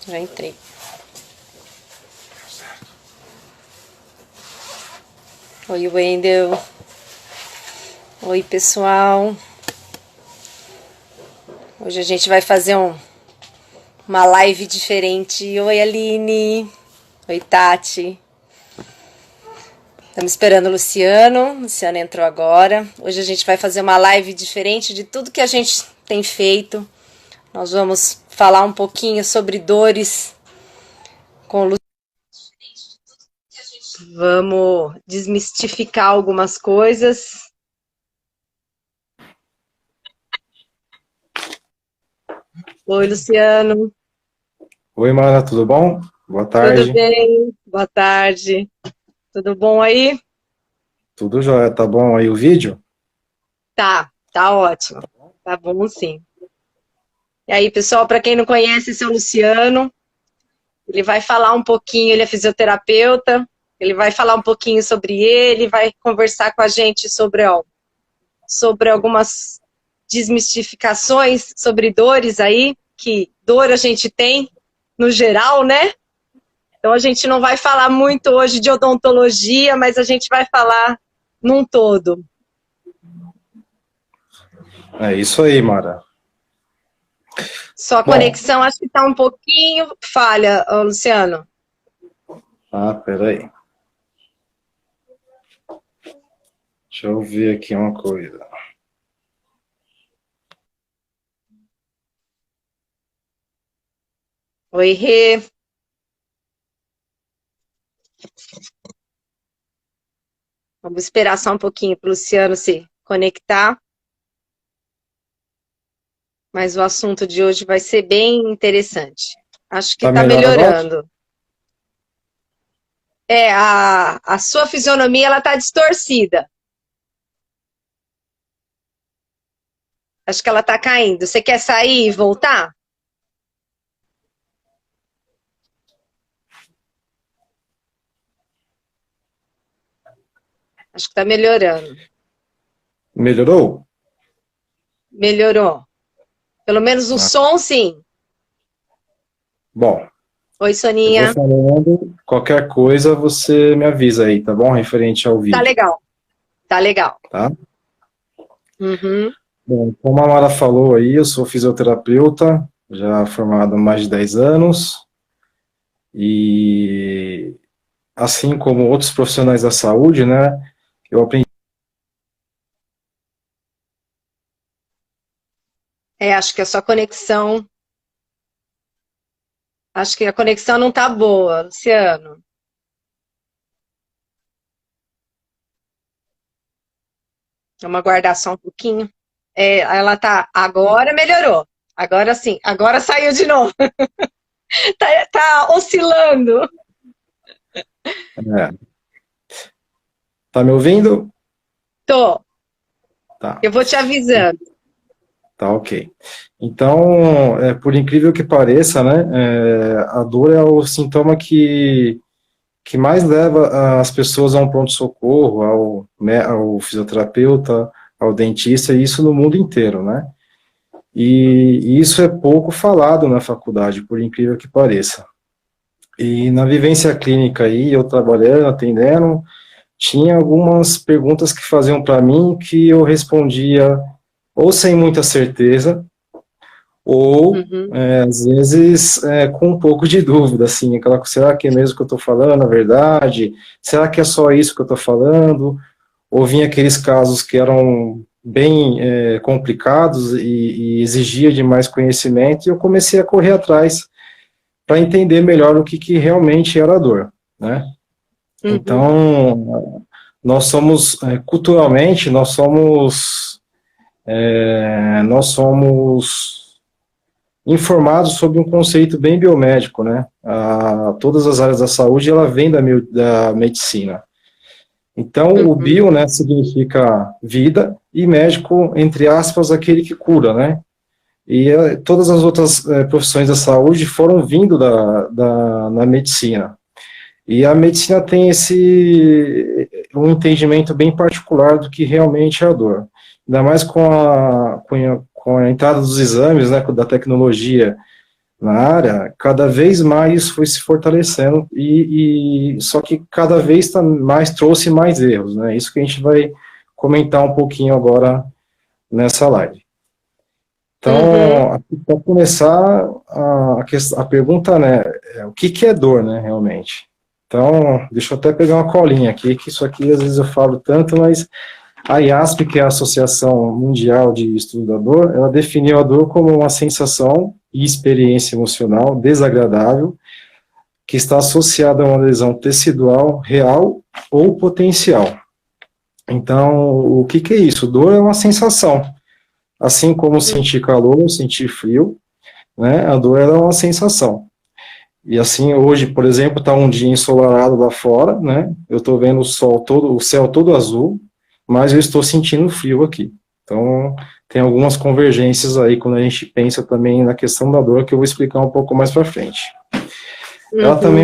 Já entrei. Oi, Wendel. Oi, pessoal. Hoje a gente vai fazer uma live diferente. Oi, Aline. Oi, Tati. Estamos esperando o Luciano. O Luciano entrou agora. Hoje a gente vai fazer uma live diferente de tudo que a gente tem feito. Nós vamos falar um pouquinho sobre dores com o Luciano. Vamos desmistificar algumas coisas. Oi, Luciano. Oi, Mara, tudo bom? Boa tarde. Tudo bem? Boa tarde. Tudo bom aí? Tudo jóia, tá bom aí o vídeo? Tá ótimo. Tá bom, sim. E aí, pessoal, para quem não conhece, esse é o Luciano. Ele vai falar um pouquinho, ele é fisioterapeuta, ele vai falar um pouquinho sobre ele, vai conversar com a gente sobre algumas desmistificações sobre dores aí, que dor a gente tem no geral, né? Então a gente não vai falar muito hoje de odontologia, mas a gente vai falar num todo. É isso aí, Mara. Sua conexão acho que está um pouquinho falha, Luciano. Peraí. Deixa eu ver aqui uma coisa. Oi, Rê. Vamos esperar só um pouquinho para o Luciano se conectar. Mas o assunto de hoje vai ser bem interessante. Acho que está melhorando. Agora? A sua fisionomia ela está distorcida. Acho que ela está caindo. Você quer sair e voltar? Acho que está melhorando. Melhorou? Melhorou. Pelo menos o som, sim. Bom. Oi, Soninha. Eu vou falando, qualquer coisa você me avisa aí, tá bom? Referente ao vídeo. Tá legal. Tá legal. Tá? Uhum. Bom, como a Mara falou aí, eu sou fisioterapeuta, já formado há mais de 10 anos. E assim como outros profissionais da saúde, né, eu aprendi. Acho que a sua conexão. Acho que a conexão não tá boa, Luciano. Vamos aguardar só um pouquinho. Ela tá. Agora melhorou. Agora sim. Agora saiu de novo. tá oscilando. Tá me ouvindo? Tô. Tá. Eu vou te avisando. Tá, ok. Então, por incrível que pareça, né, a dor é o sintoma que mais leva as pessoas a um pronto-socorro, ao fisioterapeuta, ao dentista, e isso no mundo inteiro, né? E isso é pouco falado na faculdade, por incrível que pareça. E na vivência clínica aí, eu trabalhando, atendendo, tinha algumas perguntas que faziam para mim que eu respondia ou sem muita certeza, ou às vezes com um pouco de dúvida, assim, aquela, será que é mesmo que eu estou falando a verdade? Será que é só isso que eu estou falando? Ou vinha aqueles casos que eram bem complicados e exigia de mais conhecimento, e eu comecei a correr atrás para entender melhor o que realmente era a dor, né? Então, nós somos, culturalmente, nós somos informados sobre um conceito bem biomédico, né? Todas as áreas da saúde, ela vem da medicina. Então, o bio, né, significa vida, e médico, entre aspas, aquele que cura, né? E todas as outras profissões da saúde foram vindo da medicina. E a medicina tem um entendimento bem particular do que realmente é a dor. Ainda mais com a entrada dos exames, né, da tecnologia, na área, cada vez mais isso foi se fortalecendo, só que cada vez mais trouxe mais erros, né? Isso que a gente vai comentar um pouquinho agora nessa live. Então, para começar, a pergunta, né, o que é dor, né, realmente? Então, deixa eu até pegar uma colinha aqui, que isso aqui às vezes eu falo tanto, mas a IASP, que é a Associação Mundial de Estudo da Dor, ela definiu a dor como uma sensação e experiência emocional desagradável que está associada a uma lesão tecidual real ou potencial. Então, o que é isso? Dor é uma sensação. Assim como sentir calor, sentir frio, né? A dor é uma sensação. E assim, hoje, por exemplo, está um dia ensolarado lá fora, né? Eu estou vendo o céu todo azul, mas eu estou sentindo frio aqui. Então, tem algumas convergências aí quando a gente pensa também na questão da dor, que eu vou explicar um pouco mais para frente. Ela também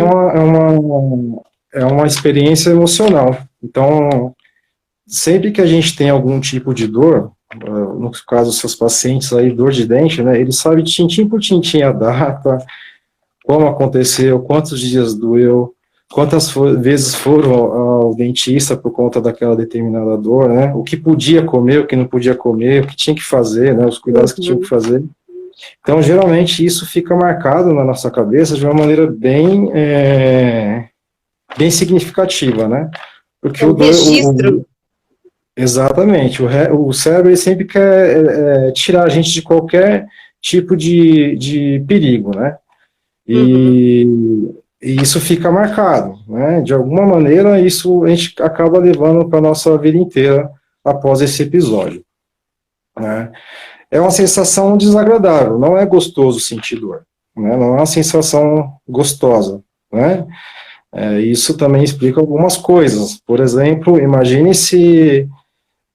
é uma experiência emocional. Então, sempre que a gente tem algum tipo de dor, no caso dos seus pacientes aí, dor de dente, né, ele sabe tintim por tintim a data, como aconteceu, quantos dias doeu, quantas vezes foram ao dentista por conta daquela determinada dor, né, o que podia comer, o que não podia comer, o que tinha que fazer, né, os cuidados que tinha que fazer. Então, geralmente, isso fica marcado na nossa cabeça de uma maneira bem significativa, né, porque o registro. Exatamente, o cérebro ele sempre quer tirar a gente de qualquer tipo de perigo, né? E isso fica marcado, né? De alguma maneira, isso a gente acaba levando para a nossa vida inteira após esse episódio, né? É uma sensação desagradável, não é gostoso sentir dor, né? Não é uma sensação gostosa, né? Isso também explica algumas coisas. Por exemplo, imagine se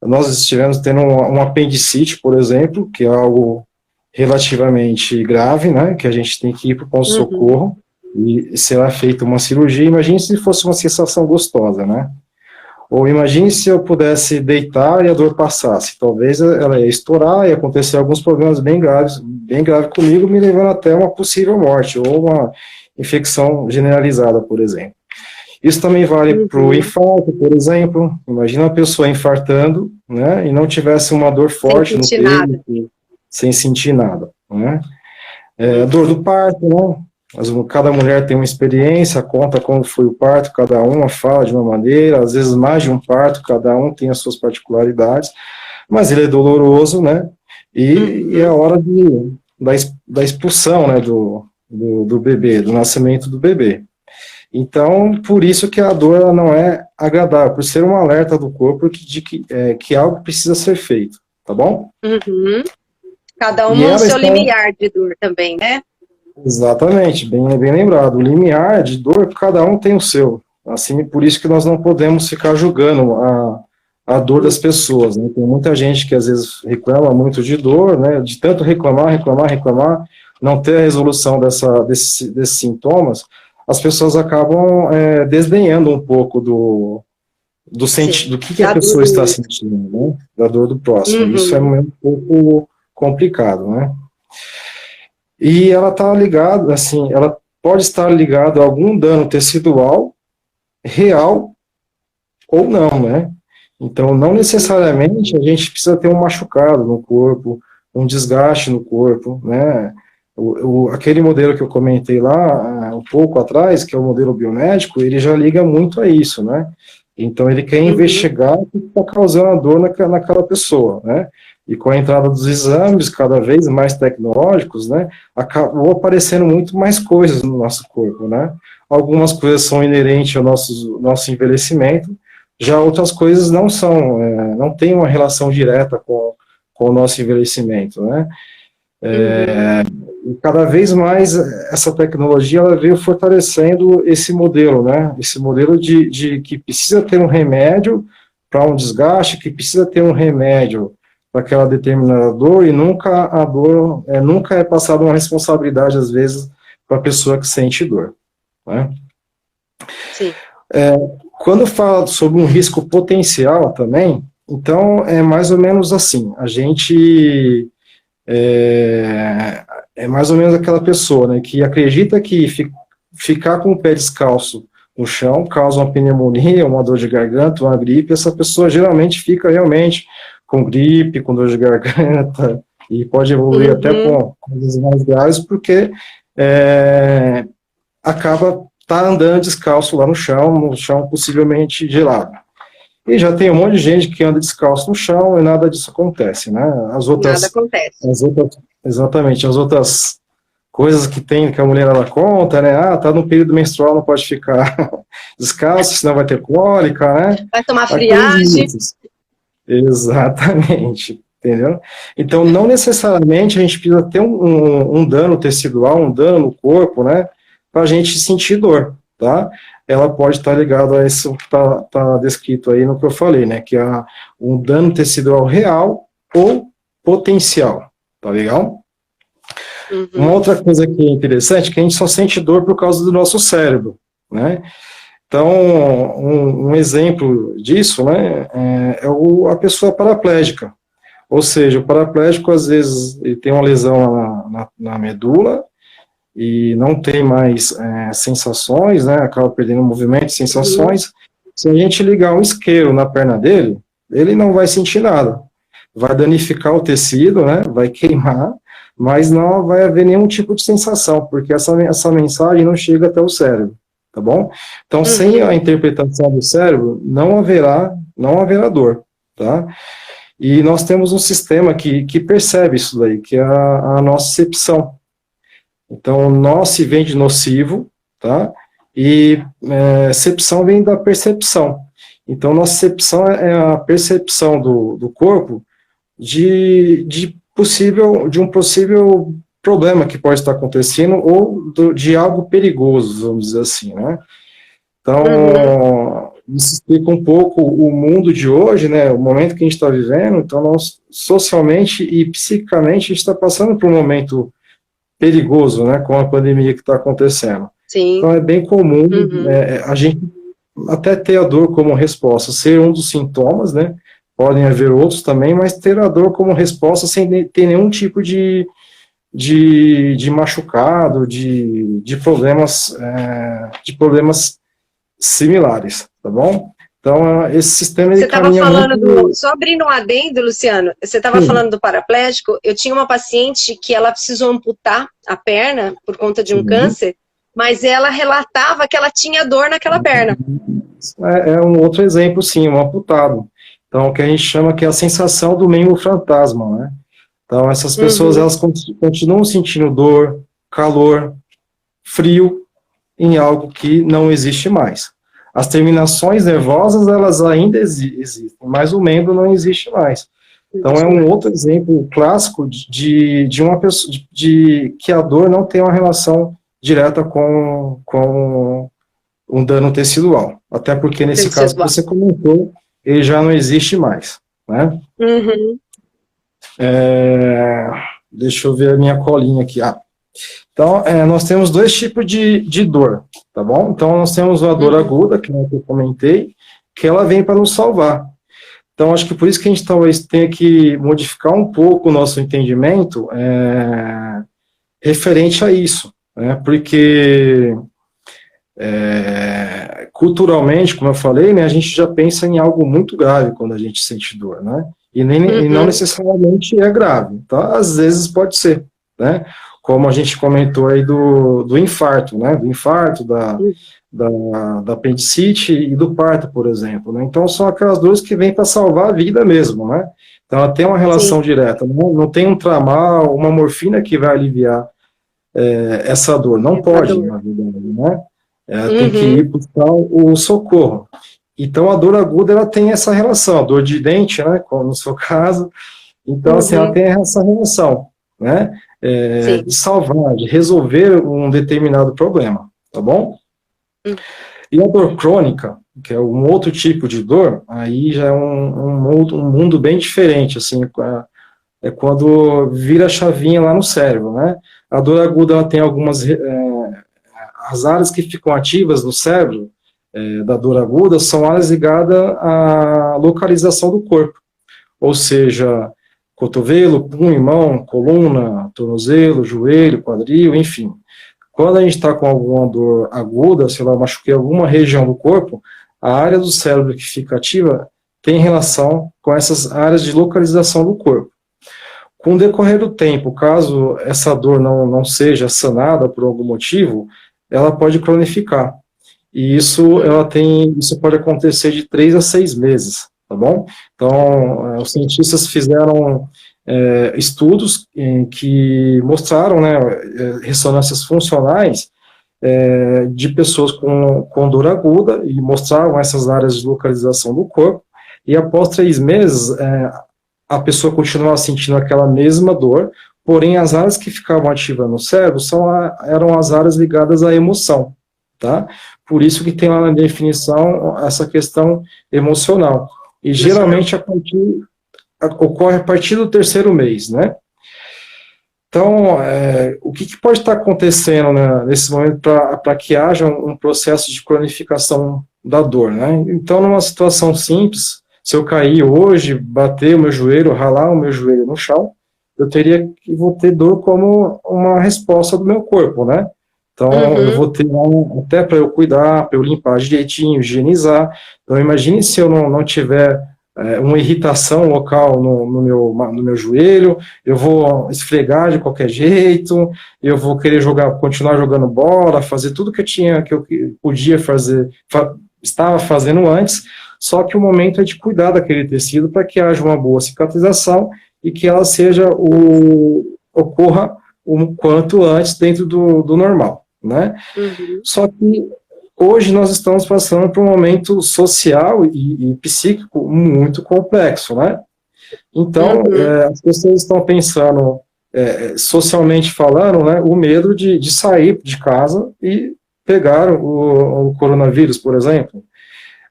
nós estivemos tendo um apendicite, por exemplo, que é algo relativamente grave, né, que a gente tem que ir para o pronto-socorro e será feita uma cirurgia. Imagine se fosse uma sensação gostosa, né? Ou imagine se eu pudesse deitar e a dor passasse. Talvez ela ia estourar e acontecer alguns problemas bem graves comigo, me levando até uma possível morte ou uma infecção generalizada, por exemplo. Isso também vale para o infarto, por exemplo. Imagina uma pessoa infartando, né, e não tivesse uma dor forte no peito, sem sentir nada, né? A dor do parto, né? Cada mulher tem uma experiência, conta como foi o parto, cada uma fala de uma maneira, às vezes mais de um parto, cada um tem as suas particularidades, mas ele é doloroso, né? E é a hora da expulsão, né, do bebê, do nascimento do bebê. Então, por isso que a dor ela não é agradável, por ser um alerta do corpo que algo precisa ser feito, tá bom? Cada uma no seu limiar de dor também, né? Exatamente, bem lembrado. O limiar de dor, cada um tem o seu. Assim, por isso que nós não podemos ficar julgando a dor das pessoas, né? Tem muita gente que às vezes reclama muito de dor, né? De tanto reclamar, não ter a resolução desses sintomas, as pessoas acabam desdenhando um pouco do que a pessoa está sentindo, né? Da dor do próximo. Isso é um pouco complicado, né? E ela está ligada, assim, ela pode estar ligada a algum dano tecidual, real ou não, né? Então, não necessariamente a gente precisa ter um machucado no corpo, um desgaste no corpo, né? Aquele modelo que eu comentei lá um pouco atrás, que é o modelo biomédico, ele já liga muito a isso, né? Então, ele quer investigar o que está causando a dor naquela pessoa, né? E com a entrada dos exames cada vez mais tecnológicos, né, acabou aparecendo muito mais coisas no nosso corpo, né? Algumas coisas são inerentes ao nosso envelhecimento, já outras coisas não são, não têm uma relação direta com o nosso envelhecimento, né? E cada vez mais essa tecnologia ela veio fortalecendo esse modelo, né? Esse modelo de que precisa ter um remédio para um desgaste, que precisa ter um remédio para aquela determinada dor, e nunca a dor, nunca é passada uma responsabilidade, às vezes, para a pessoa que sente dor, né? Sim. Quando fala sobre um risco potencial também, então é mais ou menos assim, a gente é mais ou menos aquela pessoa, né, que acredita que ficar com o pé descalço no chão causa uma pneumonia, uma dor de garganta, uma gripe. Essa pessoa geralmente fica realmente com gripe, com dor de garganta, e pode evoluir até com coisas mais graves, porque acaba andando descalço lá no chão possivelmente gelado. E já tem um monte de gente que anda descalço no chão e nada disso acontece, né? Nada acontece. Exatamente, as outras coisas que a mulher ela conta, né? Ah, tá no período menstrual, não pode ficar descalço, senão vai ter cólica, né? Vai tomar friagem. Exatamente, entendeu? Então, não necessariamente a gente precisa ter um dano tecidual, um dano no corpo, né? Para a gente sentir dor, tá? Ela pode estar ligada a isso que tá descrito aí no que eu falei, né? Que é um dano tecidual real ou potencial, tá legal? Uma outra coisa que é interessante é que a gente só sente dor por causa do nosso cérebro, né? Então, um exemplo disso, né, a pessoa paraplégica. Ou seja, o paraplégico, às vezes, ele tem uma lesão na medula e não tem mais sensações, né, acaba perdendo movimento e sensações. Se a gente ligar um isqueiro na perna dele, ele não vai sentir nada. Vai danificar o tecido, né, vai queimar, mas não vai haver nenhum tipo de sensação, porque essa mensagem não chega até o cérebro, tá bom? Então, sem a interpretação do cérebro, não haverá dor, tá? E nós temos um sistema que percebe isso daí, que é a nocicepção. Então, nocice vem de nocivo, tá? E cepção vem da percepção. Então, nocicepção é a percepção do corpo de um possível problema que pode estar acontecendo ou de algo perigoso, vamos dizer assim, né? Então, isso explica um pouco o mundo de hoje, né? O momento que a gente está vivendo. Então, nós, socialmente e psiquicamente, a gente está passando por um momento perigoso, né? Com a pandemia que está acontecendo. Sim. Então, é bem comum a gente até ter a dor como resposta, ser um dos sintomas, né? Podem haver outros também, mas ter a dor como resposta sem ter nenhum tipo de machucado, de problemas similares, tá bom? Então, esse sistema ele caminha muito... Só abrindo um adendo, Luciano, você estava falando do paraplégico. Eu tinha uma paciente que ela precisou amputar a perna por conta de um câncer, mas ela relatava que ela tinha dor naquela perna. É um outro exemplo, sim, um amputado. Então, o que a gente chama que é a sensação do membro fantasma, né? Então, essas pessoas, elas continuam sentindo dor, calor, frio, em algo que não existe mais. As terminações nervosas, elas ainda existem, mas o membro não existe mais. Então, é um outro exemplo clássico de uma pessoa, de que a dor não tem uma relação direta com um dano tecidual. Até porque, nesse caso que você comentou, ele já não existe mais, né? Deixa eu ver a minha colinha aqui. Então, nós temos dois tipos de dor, tá bom? Então, nós temos a dor aguda, que eu comentei, que ela vem para nos salvar. Então, acho que por isso que a gente talvez tenha que modificar um pouco o nosso entendimento referente a isso, né? Porque culturalmente, como eu falei, né, a gente já pensa em algo muito grave quando a gente sente dor, né? E não necessariamente é grave, tá? Às vezes pode ser, né? Como a gente comentou aí do infarto, né? Do infarto, da apendicite e do parto, por exemplo, né? Então, são aquelas dores que vêm para salvar a vida mesmo, né? Então, ela tem uma relação direta, não tem um tramal, uma morfina que vai aliviar essa dor. Não pode, na verdade, né? Tem que ir buscar o socorro. Então, a dor aguda, ela tem essa relação, a dor de dente, né, como no seu caso. Então, assim, ela tem essa relação, né, de salvar, de resolver um determinado problema, tá bom? E a dor crônica, que é um outro tipo de dor, aí já é um mundo bem diferente, assim, é quando vira a chavinha lá no cérebro, né? A dor aguda, ela tem algumas... as áreas que ficam ativas no cérebro, da dor aguda, são áreas ligadas à localização do corpo. Ou seja, cotovelo, punho, mão, coluna, tornozelo, joelho, quadril, enfim. Quando a gente está com alguma dor aguda, sei lá, machuquei alguma região do corpo, a área do cérebro que fica ativa tem relação com essas áreas de localização do corpo. Com o decorrer do tempo, caso essa dor não seja sanada por algum motivo, ela pode cronificar. E isso pode acontecer de 3 a 6 meses, tá bom? Então, os cientistas fizeram estudos que mostraram, né, ressonâncias funcionais de pessoas com dor aguda e mostraram essas áreas de localização do corpo, e após 3 meses, a pessoa continuava sentindo aquela mesma dor, porém as áreas que ficavam ativas no cérebro eram as áreas ligadas à emoção, tá? Por isso que tem lá na definição essa questão emocional. E geralmente ocorre a partir do 3º mês, né? Então, o que pode estar acontecendo, né, nesse momento para que haja um processo de cronificação da dor, né? Então, numa situação simples, se eu cair hoje, bater o meu joelho, ralar o meu joelho no chão, vou ter dor como uma resposta do meu corpo, né? Então, eu vou ter até para eu cuidar, para eu limpar direitinho, higienizar. Então, imagine se eu não tiver uma irritação local no meu joelho, eu vou esfregar de qualquer jeito, eu vou querer continuar jogando bola, fazer tudo que eu podia fazer, estava fazendo antes, só que o momento é de cuidar daquele tecido para que haja uma boa cicatrização e que ela ocorra o quanto antes dentro do normal, né? Só que hoje nós estamos passando por um momento social e psíquico muito complexo, né? Então, as pessoas estão pensando, socialmente falando, né, o medo de sair de casa e pegar o coronavírus, por exemplo.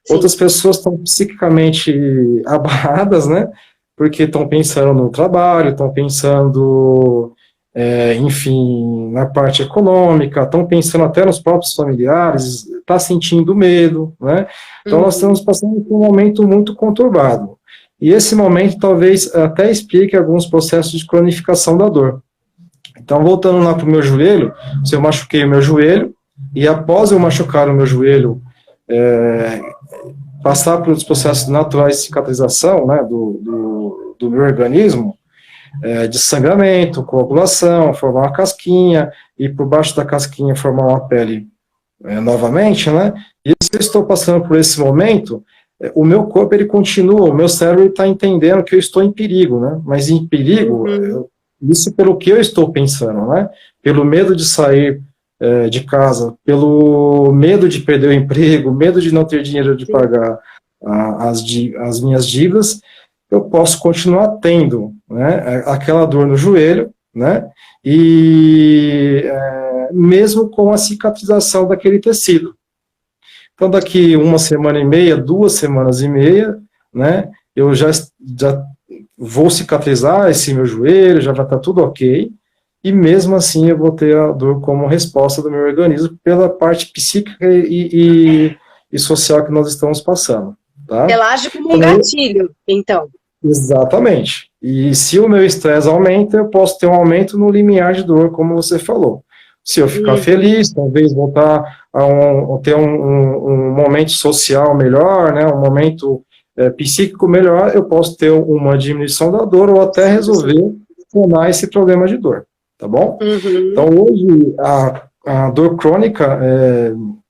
Sim. Outras pessoas estão psiquicamente abarradas, né, porque estão pensando no trabalho, estão pensando, enfim, na parte econômica, estão pensando até nos próprios familiares, está sentindo medo, né? Então nós estamos passando por um momento muito conturbado. E esse momento talvez até explique alguns processos de cronificação da dor. Então, voltando lá para o meu joelho, se eu machuquei o meu joelho, e após eu machucar o meu joelho, passar pelos processos naturais de cicatrização, né, do meu organismo, de sangramento, coagulação, formar uma casquinha, e por baixo da casquinha formar uma pele novamente, né? E se eu estou passando por esse momento, o meu corpo, ele continua, o meu cérebro está entendendo que eu estou em perigo, né? Mas em perigo, isso pelo que eu estou pensando, né? Pelo medo de sair de casa, pelo medo de perder o emprego, medo de não ter dinheiro de pagar as minhas dívidas, eu posso continuar tendo, né, aquela dor no joelho, né, e mesmo com a cicatrização daquele tecido. Então, daqui 1 semana e meia, 2 semanas e meia, né, eu já vou cicatrizar esse meu joelho, já vai estar tudo ok, e mesmo assim eu vou ter a dor como resposta do meu organismo pela parte psíquica e social que nós estamos passando. Tá? Ela age como um gatilho, então. Exatamente. E se o meu estresse aumenta, eu posso ter um aumento no limiar de dor, como você falou. Se eu ficar feliz, talvez voltar a ter um momento social melhor, né, um momento psíquico melhor, eu posso ter uma diminuição da dor ou até resolver sanar esse problema de dor, tá bom? Então, hoje, a dor crônica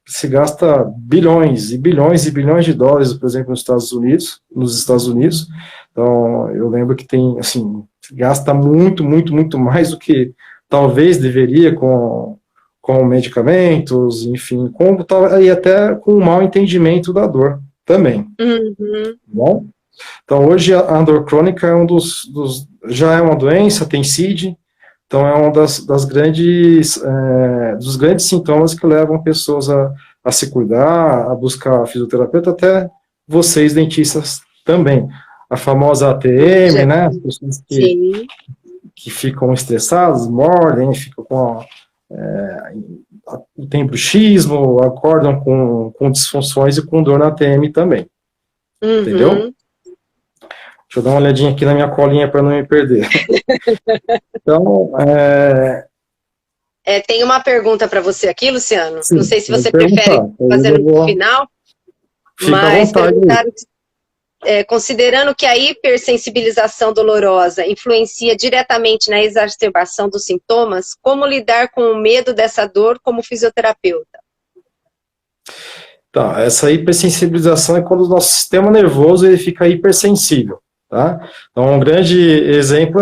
se gasta bilhões e bilhões e bilhões de dólares, por exemplo, nos Estados Unidos. Então, eu lembro que tem, assim, gasta muito, muito, muito mais do que talvez deveria com medicamentos, enfim, e até com um mau entendimento da dor também. Bom? Então, hoje a dor crônica é já é uma doença, tem CID, então é uma dos grandes sintomas que levam pessoas a se cuidar, a buscar fisioterapeuta, até vocês, dentistas, também. A famosa ATM, né? As pessoas que ficam estressadas, mordem, ficam com tem bruxismo, acordam com disfunções e com dor na ATM também. Entendeu? Deixa eu dar uma olhadinha aqui na minha colinha para não me perder. Então, tem uma pergunta para você aqui, Luciano. sim, Não sei se pode você prefere perguntar. fazer no final, Fica à mas vontade. perguntaram, considerando que a hipersensibilização dolorosa influencia diretamente na exacerbação dos sintomas, como lidar com o medo dessa dor como fisioterapeuta? Tá, essa hipersensibilização é quando o nosso sistema nervoso ele fica hipersensível, tá? Então, um grande exemplo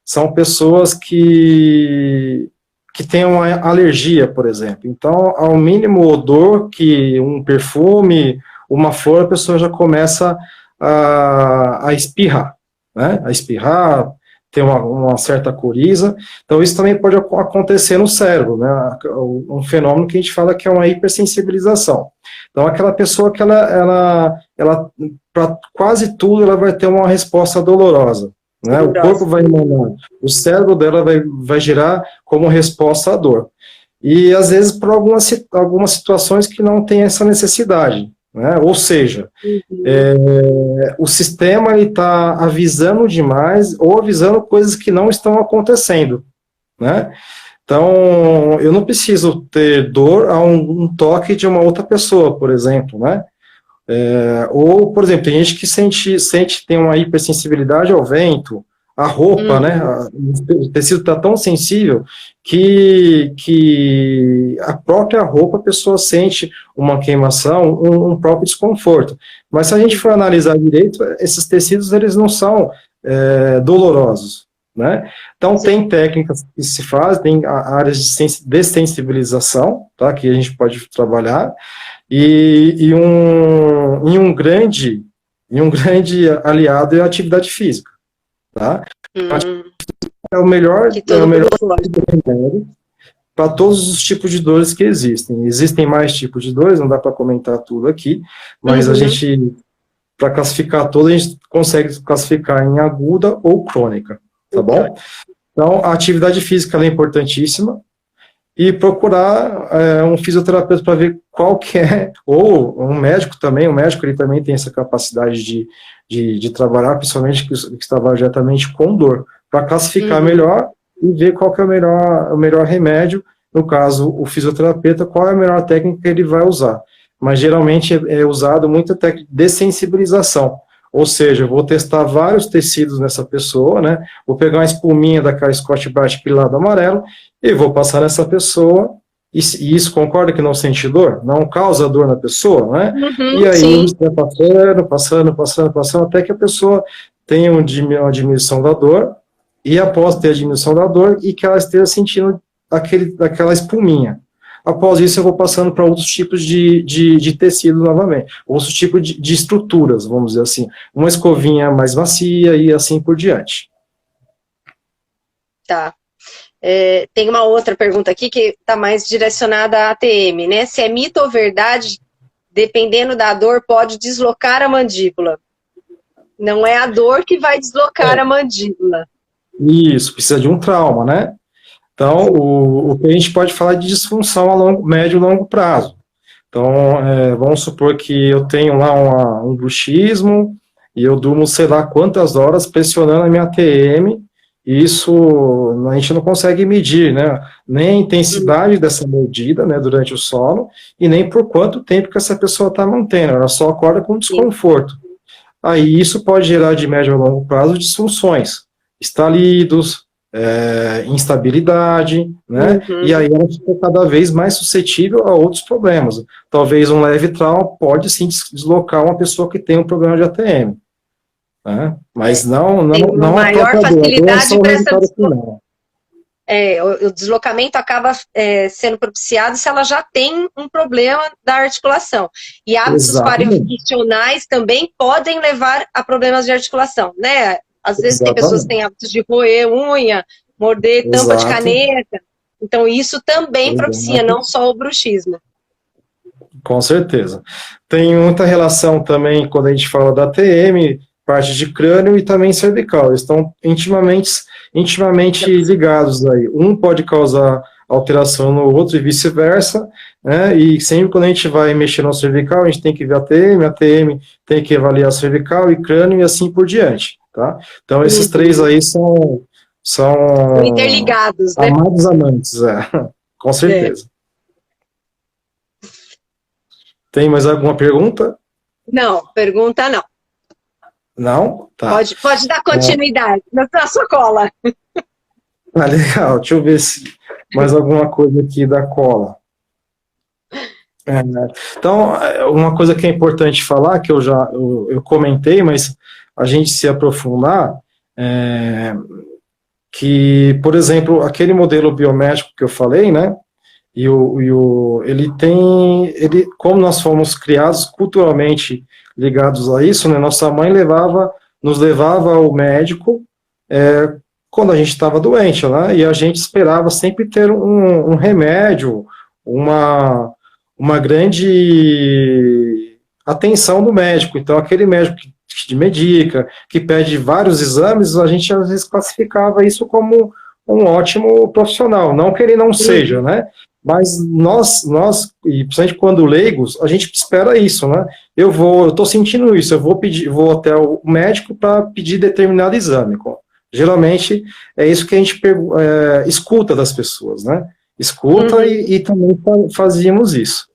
são pessoas que têm uma alergia, por exemplo. Então, ao mínimo odor que um perfume, uma flor, a pessoa já começa a espirrar, né? A espirrar, ter uma certa coriza. Então, isso também pode acontecer no cérebro, né? Um fenômeno que a gente fala que é uma hipersensibilização. Então, aquela pessoa que ela para quase tudo, ela vai ter uma resposta dolorosa, né? O corpo vai emanar, o cérebro dela vai girar como resposta à dor. E, às vezes, por algumas situações que não tem essa necessidade, né? Ou seja, o sistema está avisando demais ou avisando coisas que não estão acontecendo, né? Então, eu não preciso ter dor a um toque de uma outra pessoa, por exemplo, né? Ou, por exemplo, tem gente que tem uma hipersensibilidade ao vento, a roupa, né? O tecido está tão sensível que a própria roupa a pessoa sente uma queimação, um próprio desconforto. Mas se a gente for analisar direito, esses tecidos eles não são dolorosos, né? Então tem técnicas que se fazem, tem áreas de dessensibilização, tá? Que a gente pode trabalhar. E um grande aliado é a atividade física, tá? É o melhor remédio para todos os tipos de dores que existem. Existem mais tipos de dores, não dá para comentar tudo aqui, mas a gente, para classificar todas, a gente consegue classificar em aguda ou crônica, tá bom? Então, a atividade física ela é importantíssima, e procurar um fisioterapeuta para ver qual que é, ou um médico também, o médico ele também tem essa capacidade de trabalhar, principalmente que trabalha diretamente com dor, para classificar melhor e ver qual que é o melhor remédio, no caso, o fisioterapeuta, qual é a melhor técnica que ele vai usar. Mas geralmente é usado muita técnica de dessensibilização, ou seja, eu vou testar vários tecidos nessa pessoa, né? Vou pegar uma espuminha daquela Scott-Brite pilado amarelo e vou passar nessa pessoa, e isso concorda que não sente dor? Não causa dor na pessoa, né? E aí você vai passando, até que a pessoa tenha uma diminuição da dor, e após ter a diminuição da dor, e que ela esteja sentindo aquela espuminha. Após isso, eu vou passando para outros tipos de tecido novamente, outros tipos de estruturas, vamos dizer assim. Uma escovinha mais macia e assim por diante. Tá. Tem uma outra pergunta aqui que está mais direcionada à ATM, né? Se é mito ou verdade, dependendo da dor, pode deslocar a mandíbula. Não é a dor que vai deslocar a mandíbula. Isso, precisa de um trauma, né? Então, o que a gente pode falar de disfunção a médio e longo prazo. Então, vamos supor que eu tenho lá um bruxismo e eu durmo sei lá quantas horas pressionando a minha ATM, e isso a gente não consegue medir, né? Nem a intensidade dessa mordida, né, durante o sono, e nem por quanto tempo que essa pessoa está mantendo, ela só acorda com desconforto. Aí isso pode gerar de médio a longo prazo disfunções, estalidos, instabilidade, né? E aí ela fica cada vez mais suscetível a outros problemas. Talvez um leve trauma pode sim deslocar uma pessoa que tem um problema de ATM, né? Mas não a própria facilidade para essa o deslocamento acaba sendo propiciado se ela já tem um problema da articulação. E hábitos parafuncionais também podem levar a problemas de articulação, né? Às vezes tem pessoas que têm hábitos de roer unha, morder tampa de caneta. Então isso também propicia, não só o bruxismo. Com certeza. Tem muita relação também, quando a gente fala da TM, parte de crânio e também cervical. Eles estão intimamente ligados aí. Um pode causar alteração no outro e vice-versa, né? E sempre quando a gente vai mexer no cervical, a gente tem que ver a TM tem que avaliar cervical e crânio e assim por diante, tá? Então, esses três aí são interligados, né? amados amantes, com certeza. Tem mais alguma pergunta? Não, pergunta não. Não? Tá. Pode dar continuidade na sua cola. Ah, legal. Deixa eu ver se mais alguma coisa aqui da cola. Então, uma coisa que é importante falar, que eu comentei, mas a gente se aprofundar, que, por exemplo, aquele modelo biomédico que eu falei, né, como nós fomos criados culturalmente ligados a isso, né, nossa mãe nos levava ao médico quando a gente estava doente, né, e a gente esperava sempre ter um remédio, uma grande atenção do médico. Então, aquele médico que te medica, que pede vários exames, a gente às vezes classificava isso como um ótimo profissional, não que ele não seja, né? Mas nós, e principalmente quando leigos, a gente espera isso, né? Eu estou sentindo isso, eu vou até o médico para pedir determinado exame. Geralmente é isso que a gente escuta das pessoas, né? Escuta e também fazíamos isso.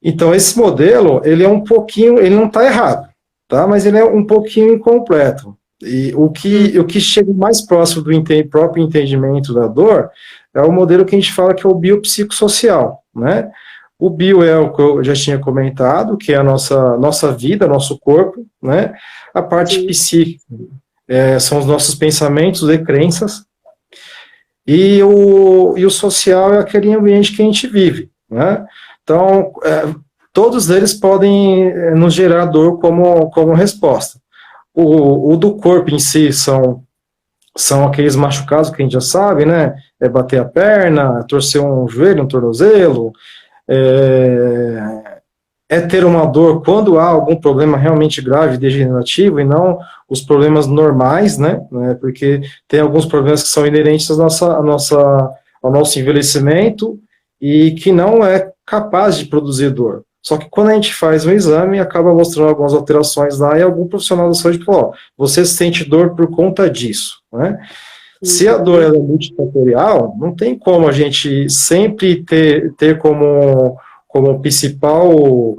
Então, esse modelo, ele não está errado, tá? Mas ele é um pouquinho incompleto. E o que chega mais próximo do próprio entendimento da dor é o modelo que a gente fala que é o biopsicossocial, né? O bio é o que eu já tinha comentado, que é a nossa vida, nosso corpo, né? A parte psíquica são os nossos pensamentos e crenças, e o social é aquele ambiente que a gente vive, né? Então, todos eles podem nos gerar dor como resposta. O do corpo em si são aqueles machucados que a gente já sabe, né? É bater a perna, torcer um joelho, um tornozelo, ter uma dor quando há algum problema realmente grave, degenerativo, e não os problemas normais, né? Porque tem alguns problemas que são inerentes ao nosso envelhecimento e que não é capaz de produzir dor. Só que quando a gente faz um exame, acaba mostrando algumas alterações lá, e algum profissional da saúde falou, você sente dor por conta disso, né? Se a dor é multifatorial, não tem como a gente sempre ter como principal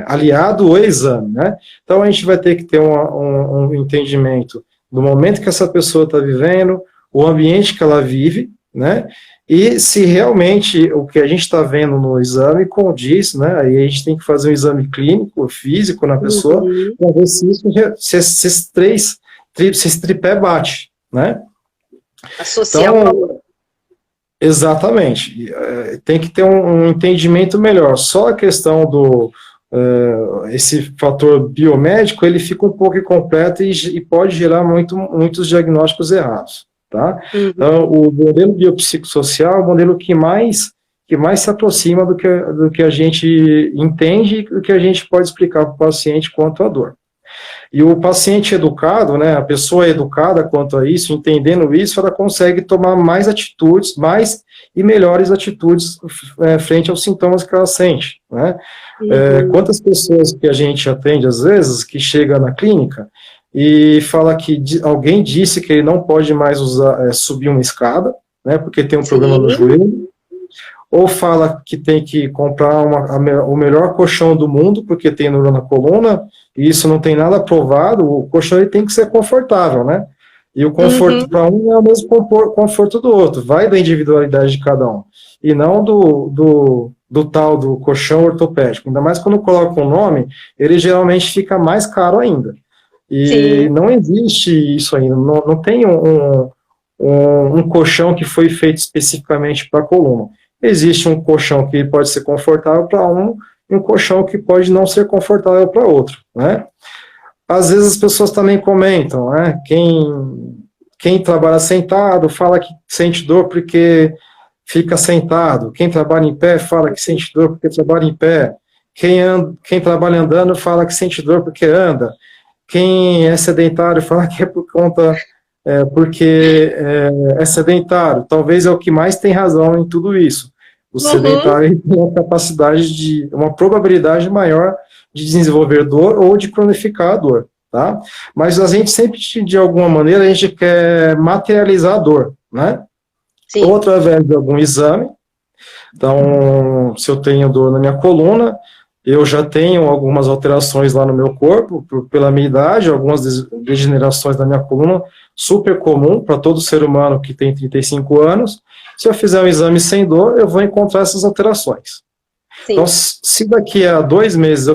aliado o exame, né? Então a gente vai ter que ter um entendimento do momento que essa pessoa está vivendo, o ambiente que ela vive, né? E se realmente o que a gente está vendo no exame condiz, né? Aí a gente tem que fazer um exame clínico, físico na pessoa, para ver se esse tripé bate, né? Associar então, exatamente. Tem que ter um entendimento melhor. Só a questão esse fator biomédico, ele fica um pouco incompleto e pode gerar muitos diagnósticos errados, tá? Então, o modelo biopsicossocial é o modelo que mais se aproxima do que a gente entende e do que a gente pode explicar para o paciente quanto à dor. E o paciente educado, né, a pessoa educada quanto a isso, entendendo isso, ela consegue tomar mais atitudes, mais e melhores atitudes frente aos sintomas que ela sente, né? Quantas pessoas que a gente atende, às vezes, que chega na clínica e fala que alguém disse que ele não pode mais subir uma escada, né, porque tem um problema no joelho, ou fala que tem que comprar o melhor colchão do mundo, porque tem dor na coluna, e isso não tem nada provado, o colchão ele tem que ser confortável, né? E o conforto para um é o mesmo conforto do outro, vai da individualidade de cada um, e não do tal do colchão ortopédico, ainda mais quando coloca um nome, ele geralmente fica mais caro ainda. E não existe isso ainda, não tem um colchão que foi feito especificamente para a coluna. Existe um colchão que pode ser confortável para um e um colchão que pode não ser confortável para outro, né? Às vezes as pessoas também comentam, né? Quem trabalha sentado fala que sente dor porque fica sentado. Quem trabalha em pé fala que sente dor porque trabalha em pé. Quem trabalha andando fala que sente dor porque anda. Quem é sedentário fala que é por conta porque é sedentário. Talvez é o que mais tem razão em tudo isso. O sedentário tem uma capacidade uma probabilidade maior de desenvolver dor ou de cronificar a dor, tá? Mas a gente sempre, de alguma maneira, a gente quer materializar a dor, né? Sim. Ou através de algum exame. Então, se eu tenho dor na minha coluna, eu já tenho algumas alterações lá no meu corpo, pela minha idade, algumas degenerações da minha coluna, super comum para todo ser humano que tem 35 anos. Se eu fizer um exame sem dor, eu vou encontrar essas alterações. Sim. Então, se daqui a 2 meses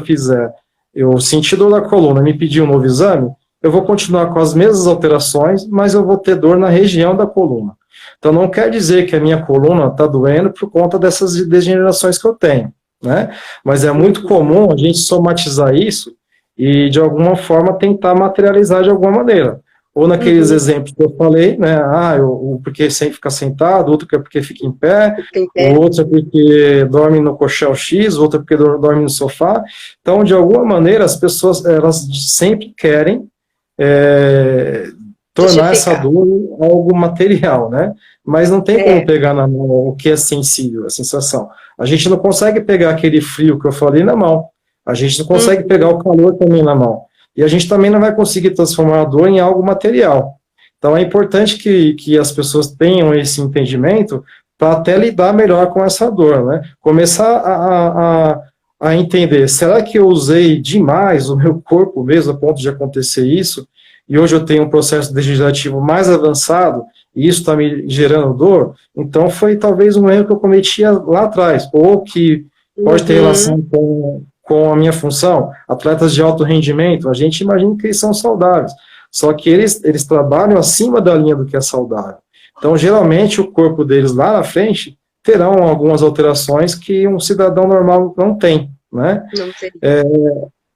eu sentir dor na coluna e me pedir um novo exame, eu vou continuar com as mesmas alterações, mas eu vou ter dor na região da coluna. Então, não quer dizer que a minha coluna está doendo por conta dessas degenerações que eu tenho, né? Mas é muito comum a gente somatizar isso e, de alguma forma, tentar materializar de alguma maneira. Ou naqueles exemplos que eu falei, né? Porque sempre fica sentado, outro que é porque fica em pé, outro é porque dorme no colchão X, outro é porque dorme no sofá. Então, de alguma maneira, as pessoas, elas sempre querem tornar essa dor algo material, né? Mas não tem como pegar na mão o que é sensível, a sensação. A gente não consegue pegar aquele frio que eu falei na mão. A gente não consegue pegar o calor também na mão. E a gente também não vai conseguir transformar a dor em algo material. Então é importante que as pessoas tenham esse entendimento para até lidar melhor com essa dor, né? Começar a entender, será que eu usei demais o meu corpo mesmo a ponto de acontecer isso? E hoje eu tenho um processo degenerativo mais avançado, e isso está me gerando dor, então foi talvez um erro que eu cometia lá atrás, ou que pode ter relação com a minha função. Atletas de alto rendimento, a gente imagina que eles são saudáveis, só que eles trabalham acima da linha do que é saudável. Então, geralmente, o corpo deles lá na frente terão algumas alterações que um cidadão normal não tem, né? Não tem.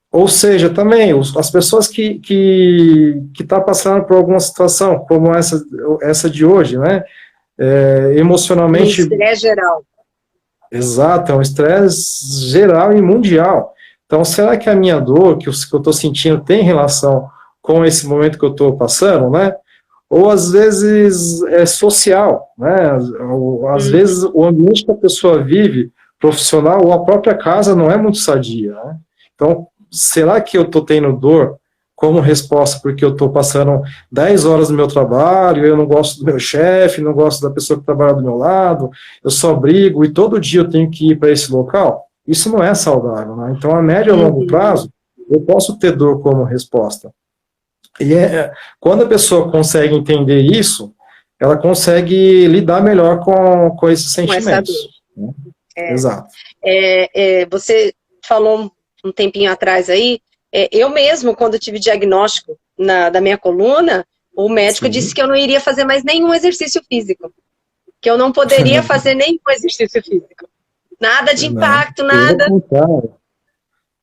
Ou seja, também, as pessoas que tá passando por alguma situação, como essa de hoje, né? Emocionalmente... Um estresse geral. Exato, é um estresse geral e mundial. Então, será que a minha dor, que eu estou sentindo, tem relação com esse momento que eu estou passando, né? Ou, às vezes, é social, né? Ou, às vezes, o ambiente que a pessoa vive, profissional, ou a própria casa, não é muito sadia, né? Então, será que eu estou tendo dor como resposta porque eu estou passando 10 horas no meu trabalho, eu não gosto do meu chefe, não gosto da pessoa que trabalha do meu lado, eu só brigo e todo dia eu tenho que ir para esse local? Isso não é saudável, né? Então, a médio e a longo prazo, eu posso ter dor como resposta. E quando a pessoa consegue entender isso, ela consegue lidar melhor com esses sentimentos. Né? Exato. Você falou um tempinho atrás aí, eu mesmo, quando tive diagnóstico da minha coluna, o médico disse que eu não iria fazer mais nenhum exercício físico, que eu não poderia fazer nenhum exercício físico. Nada de impacto, nada.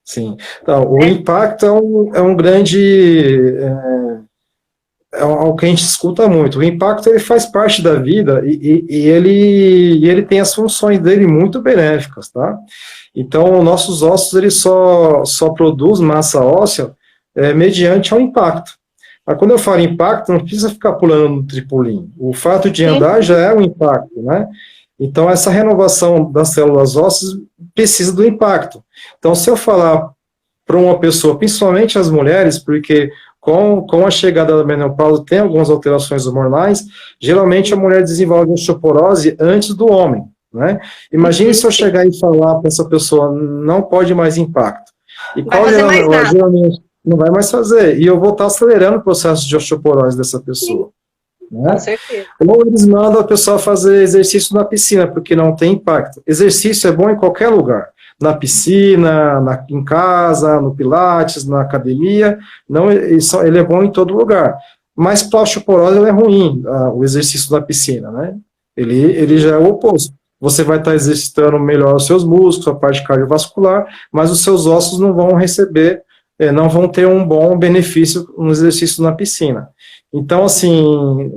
Sim. Então, o impacto é um grande... É algo que a gente escuta muito. O impacto, ele faz parte da vida e ele tem as funções dele muito benéficas, tá? Então, nossos ossos, eles só produz massa óssea mediante ao impacto. Mas quando eu falo impacto, não precisa ficar pulando no tripulinho. O fato de andar já é um impacto, né? Então, essa renovação das células ósseas precisa do impacto. Então, se eu falar para uma pessoa, principalmente as mulheres, porque com a chegada da menopausa tem algumas alterações hormonais, geralmente a mulher desenvolve osteoporose antes do homem, né? Imagine se eu chegar e falar para essa pessoa, não pode mais impacto. E qual geralmente não vai mais fazer, e eu vou estar acelerando o processo de osteoporose dessa pessoa. Né? Com certeza. Ou eles mandam a pessoa fazer exercício na piscina, porque não tem impacto. Exercício é bom em qualquer lugar. Na piscina, em casa, no pilates, na academia, não, ele é bom em todo lugar. Mas para a osteoporose ele é ruim, o exercício na piscina, né? Ele já é o oposto. Você vai estar exercitando melhor os seus músculos, a parte cardiovascular, mas os seus ossos não vão receber, não vão ter um bom benefício no exercício na piscina. Então, assim,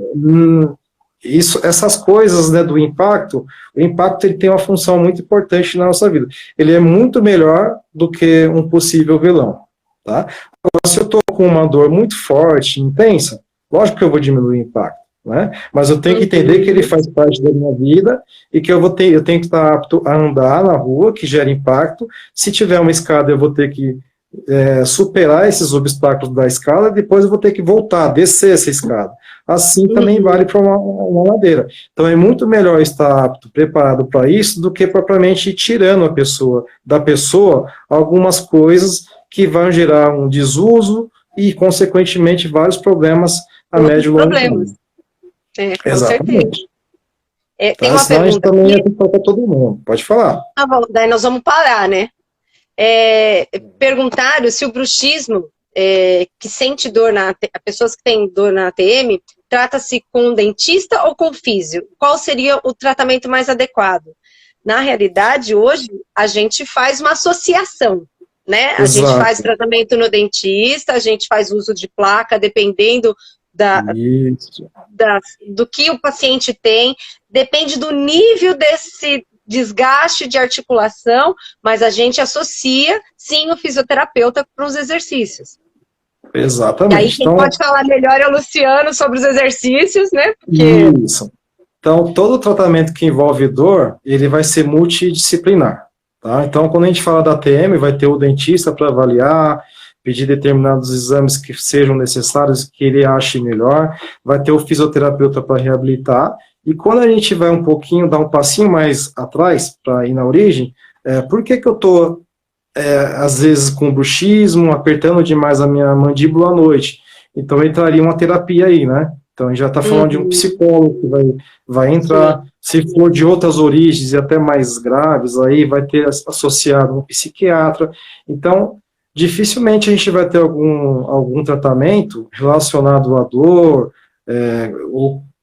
essas coisas, né, do impacto, o impacto ele tem uma função muito importante na nossa vida. Ele é muito melhor do que um possível vilão, tá? Agora, se eu estou com uma dor muito forte, intensa, Lógico que eu vou diminuir o impacto, né? Mas eu tenho que entender que ele faz parte da minha vida e que eu tenho que estar apto a andar na rua, que gera impacto. Se tiver uma escada, eu vou ter que superar esses obstáculos da escada, e depois eu vou ter que voltar, descer essa escada. Assim também vale para uma ladeira. Então é muito melhor estar apto, preparado para isso, do que propriamente tirando da pessoa algumas coisas que vão gerar um desuso e, consequentemente, vários problemas a médio e longo prazo. Com certeza. Tem uma senão pergunta a gente também aqui. para todo mundo. Pode falar. Bom, daí nós vamos parar, né? Perguntaram se o bruxismo, que sente dor pessoas que têm dor na ATM, trata-se com um dentista ou com físio? Qual seria o tratamento mais adequado? Na realidade, hoje, a gente faz uma associação, né? A gente faz tratamento no dentista, a gente faz uso de placa, dependendo do que o paciente tem, depende do nível desse desgaste de articulação, mas a gente associa, sim, o fisioterapeuta para os exercícios. Exatamente. E aí quem pode falar melhor é o Luciano sobre os exercícios, né? Isso. Então, todo tratamento que envolve dor, ele vai ser multidisciplinar, tá? Então, quando a gente fala da ATM, vai ter o dentista para avaliar, pedir determinados exames que sejam necessários, que ele ache melhor, vai ter o fisioterapeuta para reabilitar, e quando a gente vai dar um passinho mais atrás, para ir na origem, por que eu estou, às vezes, com bruxismo, apertando demais a minha mandíbula à noite? Então, entraria uma terapia aí, né? Então, a gente já está falando de um psicólogo que vai entrar. Sim. Se for de outras origens e até mais graves, aí vai ter associado um psiquiatra. Então, dificilmente a gente vai ter algum tratamento relacionado à dor,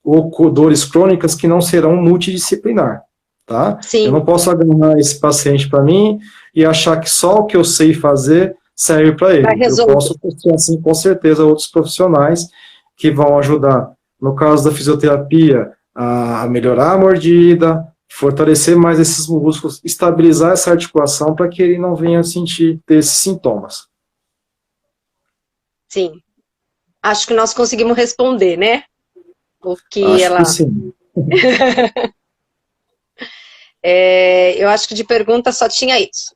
ou dores crônicas que não serão multidisciplinar, tá? Sim. Eu não posso agarrar esse paciente para mim e achar que só o que eu sei fazer serve para ele. Eu posso ter, assim, com certeza, outros profissionais que vão ajudar, no caso da fisioterapia, a melhorar a mordida, fortalecer mais esses músculos, estabilizar essa articulação para que ele não venha ter esses sintomas. Sim. Acho que nós conseguimos responder, né? Acho que sim. Eu acho que de pergunta só tinha isso.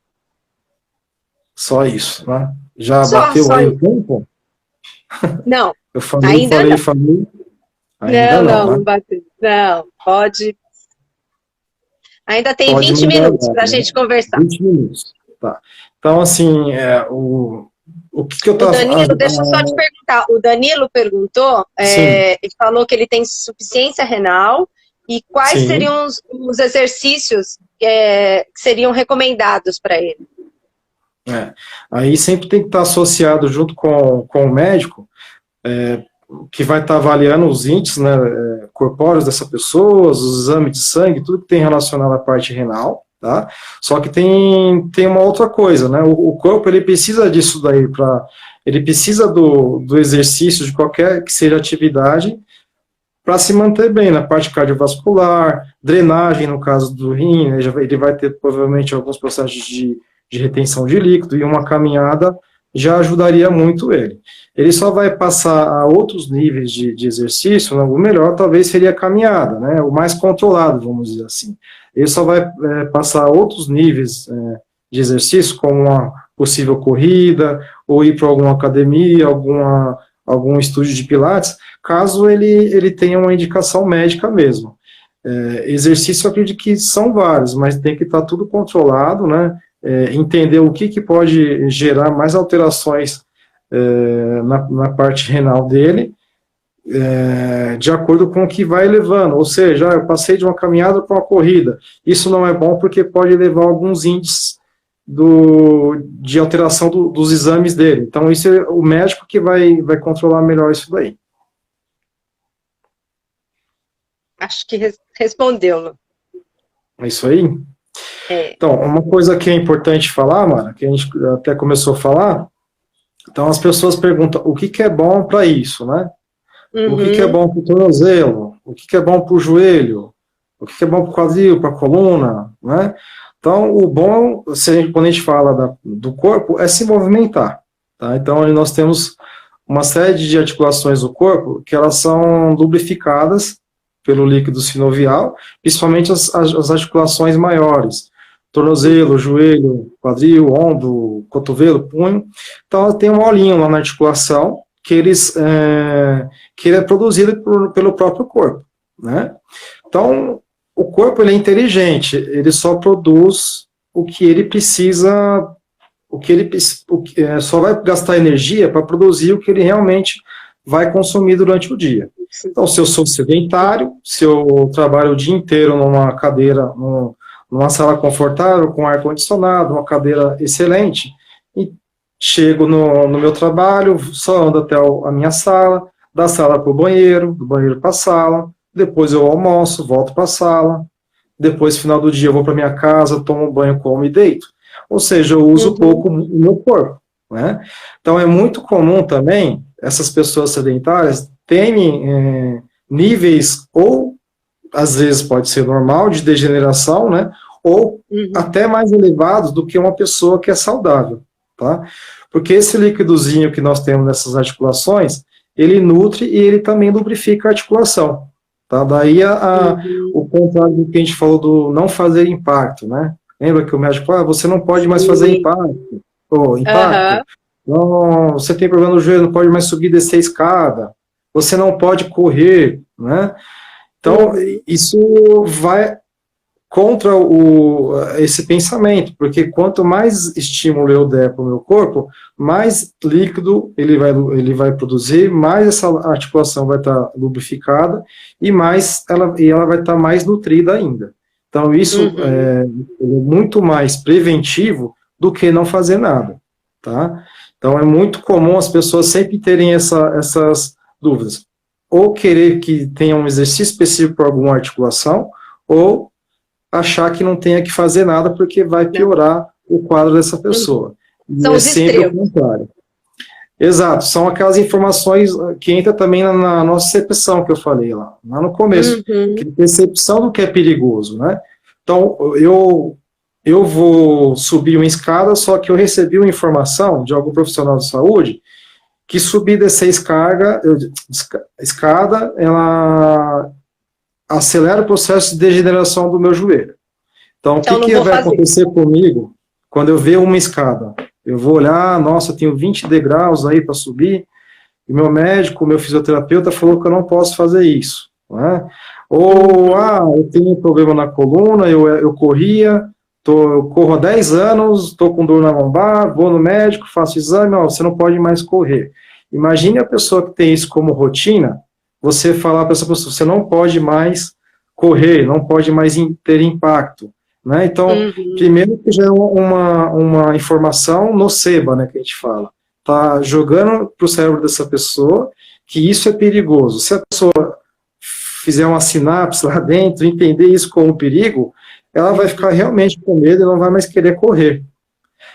Só isso, né? Já bateu aí o tempo? Não. Eu falei. Ainda não bateu. Não, pode. Ainda tem 20 minutos para a gente conversar. 20 minutos, tá. Então, assim, o que eu estava... Danilo, deixa eu só te perguntar. O Danilo perguntou, ele falou que ele tem insuficiência renal, e quais seriam os exercícios que seriam recomendados para ele? Aí sempre tem que estar associado junto com o médico, que vai estar avaliando os índices, né, corpóreos dessa pessoa, os exames de sangue, tudo que tem relacionado à parte renal, tá? Só que tem uma outra coisa, né? O corpo, ele precisa disso daí, ele precisa do exercício, de qualquer que seja atividade, para se manter bem na parte cardiovascular, drenagem, no caso do rim, né, ele vai ter provavelmente alguns processos de retenção de líquido, e uma caminhada já ajudaria muito ele. Ele só vai passar a outros níveis de exercício, né? O melhor talvez seria a caminhada, né? O mais controlado, vamos dizer assim. Ele só vai passar a outros níveis de exercício, como uma possível corrida, ou ir para alguma academia, algum estúdio de pilates, caso ele tenha uma indicação médica mesmo. Exercício, eu acredito que são vários, mas tem que estar tudo controlado, né? Entender o que pode gerar mais alterações na parte renal dele, de acordo com o que vai levando. Ou seja, eu passei de uma caminhada para uma corrida. Isso não é bom porque pode levar alguns índices de alteração dos exames dele. Então, isso é o médico que vai controlar melhor isso daí. Acho que respondeu. É isso aí? Então, uma coisa que é importante falar, Mara, que a gente até começou a falar, então as pessoas perguntam o que é bom para isso, né? O que é bom para o tornozelo, o que é bom para o joelho, o que é bom para o quadril, para a coluna, né? Então, o bom, quando a gente fala do corpo, é se movimentar, tá? Então, nós temos uma série de articulações do corpo que elas são lubrificadas pelo líquido sinovial, principalmente as articulações maiores, tornozelo, joelho, quadril, ombro, cotovelo, punho. Então, ela tem um olhinho lá na articulação que ele é produzido pelo próprio corpo, né? Então, o corpo ele é inteligente, ele só produz o que ele precisa, só vai gastar energia para produzir o que ele realmente vai consumir durante o dia. Então, se eu sou sedentário, se eu trabalho o dia inteiro numa cadeira, numa sala confortável, com ar-condicionado, uma cadeira excelente, e chego no meu trabalho, só ando até a minha sala, da sala para o banheiro, do banheiro para a sala, depois eu almoço, volto para a sala, depois, no final do dia, eu vou para minha casa, tomo um banho, como e deito. Ou seja, eu uso pouco o meu corpo, né? Então, é muito comum também essas pessoas sedentárias terem níveis, ou às vezes pode ser normal, de degeneração, né? Ou até mais elevados do que uma pessoa que é saudável, tá? Porque esse líquidozinho que nós temos nessas articulações, ele nutre e ele também lubrifica a articulação, tá? Daí o contrário do que a gente falou do não fazer impacto, né? Lembra que o médico falou, você não pode mais fazer impacto. Não, você tem problema no joelho, não pode mais subir e descer a escada. Você não pode correr, né? Então, isso vai contra esse pensamento, porque quanto mais estímulo eu der para o meu corpo, mais líquido ele vai produzir, mais essa articulação vai estar lubrificada e ela vai estar mais nutrida ainda. Então, isso é muito mais preventivo do que não fazer nada, tá? Então, é muito comum as pessoas sempre terem essas dúvidas. Ou querer que tenha um exercício específico para alguma articulação, ou achar que não tenha que fazer nada porque vai piorar o quadro dessa pessoa. E são é sempre o contrário. Exato, são aquelas informações que entram também na nossa percepção que eu falei lá no começo, que percepção do que é perigoso, né? Então, eu vou subir uma escada, só que eu recebi uma informação de algum profissional de saúde que subir e descer escada, ela acelera o processo de degeneração do meu joelho. Então, o que vai acontecer comigo quando eu ver uma escada? Eu vou olhar, nossa, eu tenho 20 degraus aí para subir, e meu médico, meu fisioterapeuta falou que eu não posso fazer isso, né? Ou, eu tenho problema na coluna, eu corria, eu corro há 10 anos, estou com dor na lombar, vou no médico, faço exame, você não pode mais correr. Imagine a pessoa que tem isso como rotina, você falar para essa pessoa, você não pode mais correr, não pode mais ter impacto, né? Então, primeiro que já é uma informação noceba, né, que a gente fala. Tá jogando para o cérebro dessa pessoa que isso é perigoso. Se a pessoa fizer uma sinapse lá dentro, entender isso como perigo, ela vai ficar realmente com medo e não vai mais querer correr.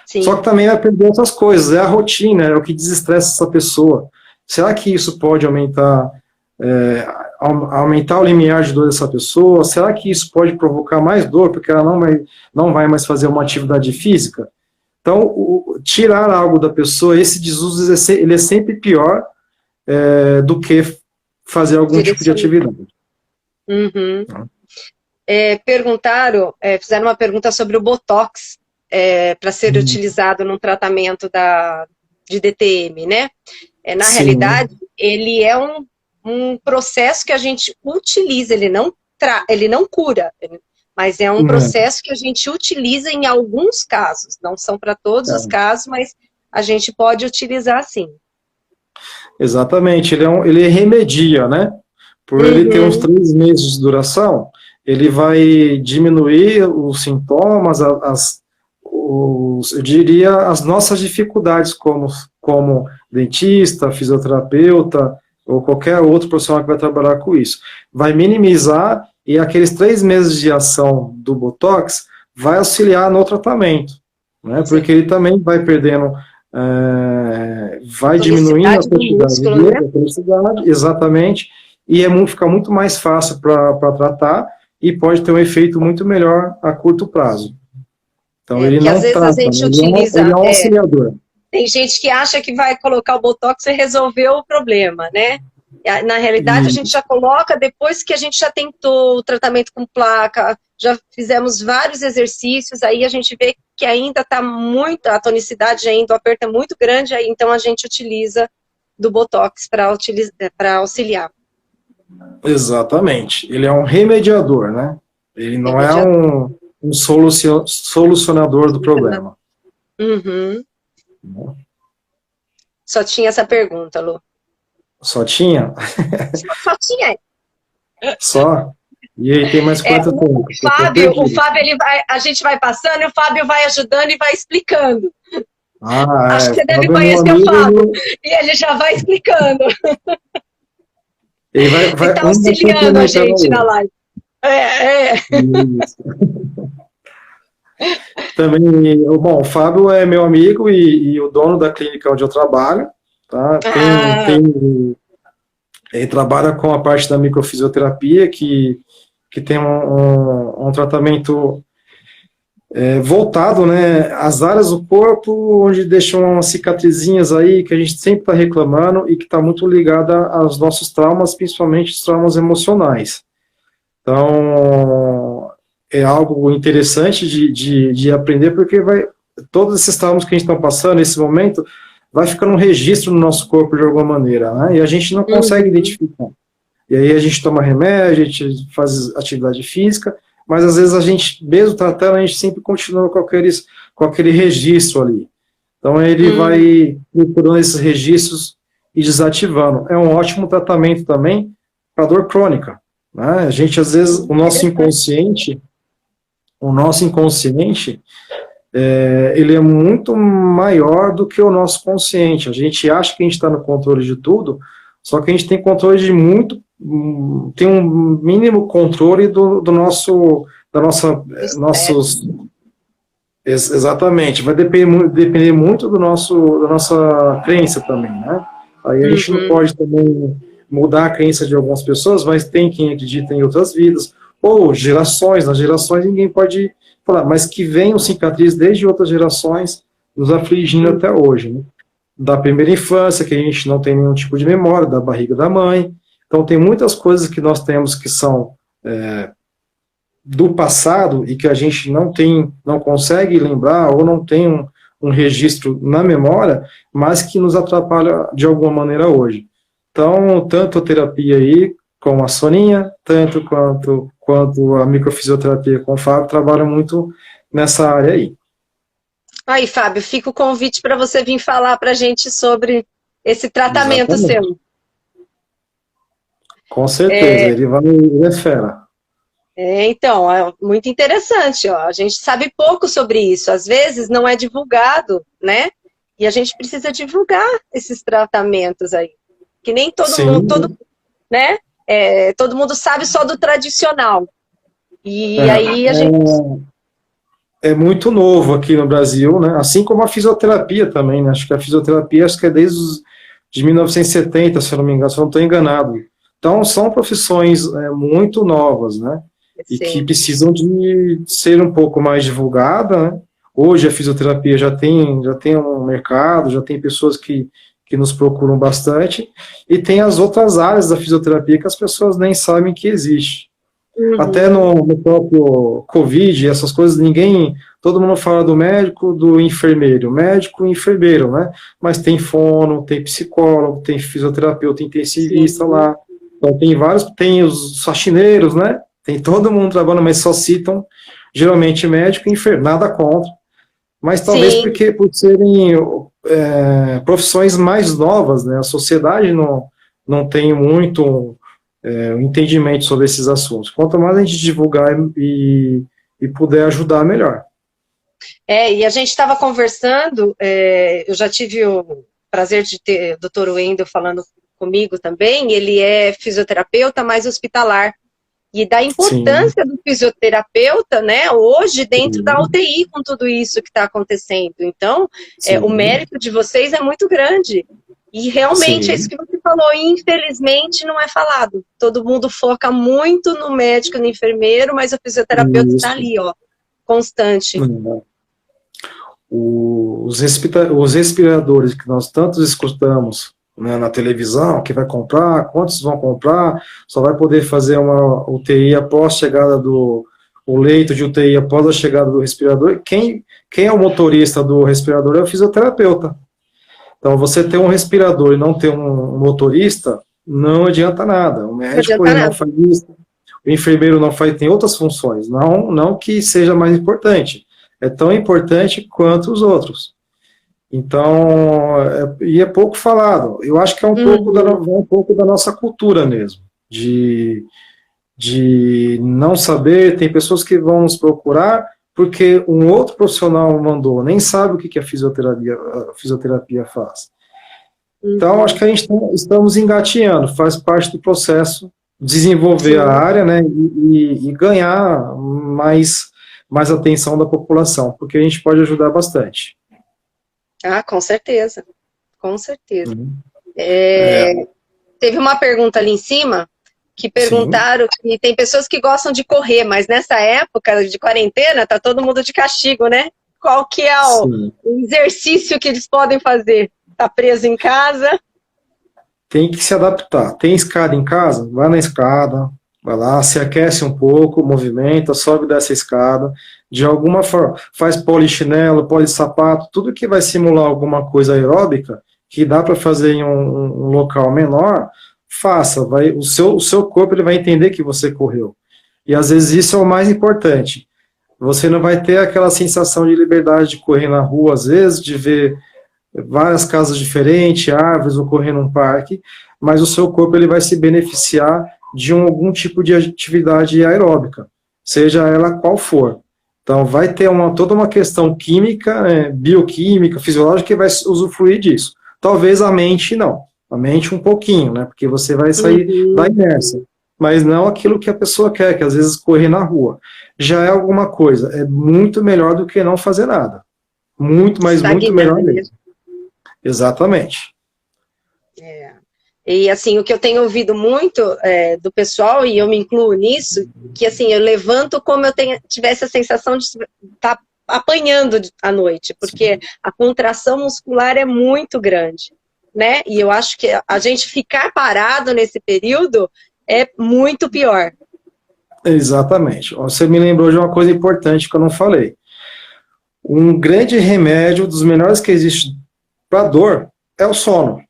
Sim. Só que também vai perder outras coisas, é a rotina, é o que desestressa essa pessoa. Será que isso pode aumentar o limiar de dor dessa pessoa? Será que isso pode provocar mais dor, porque ela não vai mais fazer uma atividade física? Então, tirar algo da pessoa, esse desuso, ele é sempre pior do que fazer algum tipo de atividade. Fizeram uma pergunta sobre o Botox, para ser utilizado num tratamento de DTM, né? Na realidade, ele é um processo que a gente utiliza, ele não cura, mas é um processo que a gente utiliza em alguns casos, não são para todos os casos, mas a gente pode utilizar sim. Exatamente, ele remedia, né? Por ele ter uns 3 meses de duração, ele vai diminuir os sintomas, eu diria, as nossas dificuldades como dentista, fisioterapeuta, ou qualquer outro profissional que vai trabalhar com isso. Vai minimizar, e aqueles 3 meses de ação do Botox vai auxiliar no tratamento, né? Porque ele também vai perdendo, vai diminuindo a quantidade de velocidade, exatamente, e fica muito mais fácil para tratar, e pode ter um efeito muito melhor a curto prazo. Então, ele não trata, ele é um auxiliador. Tem gente que acha que vai colocar o Botox e resolveu o problema, né? Na realidade, a gente já coloca depois que a gente já tentou o tratamento com placa, já fizemos vários exercícios, aí a gente vê que ainda está muito, a tonicidade ainda, o aperto é muito grande, aí então a gente utiliza do Botox para auxiliar. Exatamente. Ele é um remediador, né? Ele não é um solucionador do problema. Uhum. Só tinha essa pergunta, Lu. Só tinha? Só tinha. Só? E aí tem mais quanto tempo? O Fábio a gente vai passando e o Fábio vai ajudando e vai explicando. Acho que você deve conhecer o Fábio. E ele já vai explicando. Ele vai tá auxiliando a gente na live. Também, bom, o Fábio é meu amigo e o dono da clínica onde eu trabalho, tá? Ele trabalha com a parte da microfisioterapia, que tem um tratamento voltado, né, às áreas do corpo onde deixam umas cicatrizinhas aí que a gente sempre está reclamando e que está muito ligada aos nossos traumas, principalmente os traumas emocionais. Então, é algo interessante de aprender, porque todos esses traumas que a gente está passando nesse momento vai ficando um registro no nosso corpo de alguma maneira, né, e a gente não consegue identificar. E aí a gente toma remédio, a gente faz atividade física, mas às vezes a gente, mesmo tratando, a gente sempre continua com aquele registro ali. Então ele vai procurando esses registros e desativando. É um ótimo tratamento também para dor crônica, né? A gente, às vezes, o nosso inconsciente, ele é muito maior do que o nosso consciente. A gente acha que a gente está no controle de tudo, só que a gente tem controle de tem um mínimo controle exatamente, vai depender muito da nossa crença também, né? Aí a gente não pode também mudar a crença de algumas pessoas, mas tem quem acredita em outras vidas, ou nas gerações ninguém pode falar, mas que venham cicatrizes desde outras gerações nos afligindo até hoje, né? Da primeira infância, que a gente não tem nenhum tipo de memória, da barriga da mãe. Então, tem muitas coisas que nós temos que são do passado e que a gente não consegue lembrar ou não tem um registro na memória, mas que nos atrapalha de alguma maneira hoje. Então, tanto a terapia aí, com a Soninha, tanto quanto a microfisioterapia com o Fábio, trabalham muito nessa área aí. Aí, Fábio, fica o convite para você vir falar para a gente sobre esse tratamento seu. Com certeza, ele é fera. Então, é muito interessante, ó. A gente sabe pouco sobre isso, às vezes não é divulgado, né? E a gente precisa divulgar esses tratamentos aí. Que nem todo mundo, né? Todo mundo sabe só do tradicional. E aí a gente... É muito novo aqui no Brasil, né? Assim como a fisioterapia também, né? Acho que a fisioterapia é desde de 1970, se eu não me engano, se eu não estou enganado. Então, são profissões muito novas, né? E que precisam de ser um pouco mais divulgada, né? Hoje a fisioterapia já tem um mercado, já tem pessoas que nos procuram bastante, e tem as outras áreas da fisioterapia que as pessoas nem sabem que existe. Até no próprio Covid, essas coisas, todo mundo fala do médico, do enfermeiro, médico e enfermeiro, né? Mas tem fono, tem psicólogo, tem fisioterapeuta intensivista lá, então tem os faxineiros, né? Tem todo mundo trabalhando, mas só citam geralmente médico e enfermeiro, nada contra, mas talvez por serem profissões mais novas, né? A sociedade não tem muito entendimento sobre esses assuntos. Quanto mais a gente divulgar e puder ajudar, melhor. E a gente estava conversando, eu já tive o prazer de ter o Dr. Wendel falando comigo também, ele é fisioterapeuta, mais hospitalar, e da importância do fisioterapeuta, né, hoje dentro da UTI, com tudo isso que está acontecendo. Então, o mérito de vocês é muito grande. E realmente é isso que você falou, infelizmente não é falado. Todo mundo foca muito no médico, no enfermeiro, mas o fisioterapeuta está ali, ó, constante. os respiradores que nós tantos escutamos, né, na televisão, que vai comprar, quantos vão comprar, só vai poder fazer uma UTI após a chegada o leito de UTI após a chegada do respirador. Quem é o motorista do respirador é o fisioterapeuta. Então, você ter um respirador e não ter um motorista, não adianta nada. O médico não faz isso, o enfermeiro não faz, tem outras funções, não que seja mais importante. É tão importante quanto os outros. Então, e é pouco falado. Eu acho que é um pouco da nossa cultura mesmo, de não saber. Tem pessoas que vão nos procurar porque um outro profissional mandou, nem sabe o que a fisioterapia faz. Então, acho que a gente estamos engatinhando, faz parte do processo, desenvolver a área, né, e ganhar mais atenção da população, porque a gente pode ajudar bastante. Ah, com certeza, com certeza. Teve uma pergunta ali em cima, que perguntaram que tem pessoas que gostam de correr, mas nessa época de quarentena, tá todo mundo de castigo, né? Qual que é o exercício que eles podem fazer? Tá preso em casa? Tem que se adaptar. Tem escada em casa? Vai na escada, vai lá, se aquece um pouco, movimenta, sobe dessa escada, de alguma forma, faz polichinelo, polissapato, tudo que vai simular alguma coisa aeróbica, que dá para fazer em um local menor, faça. O seu corpo ele vai entender que você correu. E às vezes isso é o mais importante. Você não vai ter aquela sensação de liberdade de correr na rua, às vezes, de ver várias casas diferentes, árvores, ou correr num parque, mas o seu corpo ele vai se beneficiar de algum tipo de atividade aeróbica, seja ela qual for. Então, vai ter toda uma questão química, bioquímica, fisiológica, que vai usufruir disso. Talvez a mente não. A mente um pouquinho, né? Porque você vai sair da inércia. Mas não aquilo que a pessoa quer, que às vezes correr na rua. Já é alguma coisa. É muito melhor do que não fazer nada. Muito, mas muito melhor mesmo. Exatamente. E assim, o que eu tenho ouvido muito do pessoal, e eu me incluo nisso, que assim, eu levanto como eu tivesse a sensação de estar apanhando à noite, porque a contração muscular é muito grande, né? E eu acho que a gente ficar parado nesse período é muito pior. Exatamente. Você me lembrou de uma coisa importante que eu não falei. Um grande remédio, dos melhores que existe para dor, é o sono.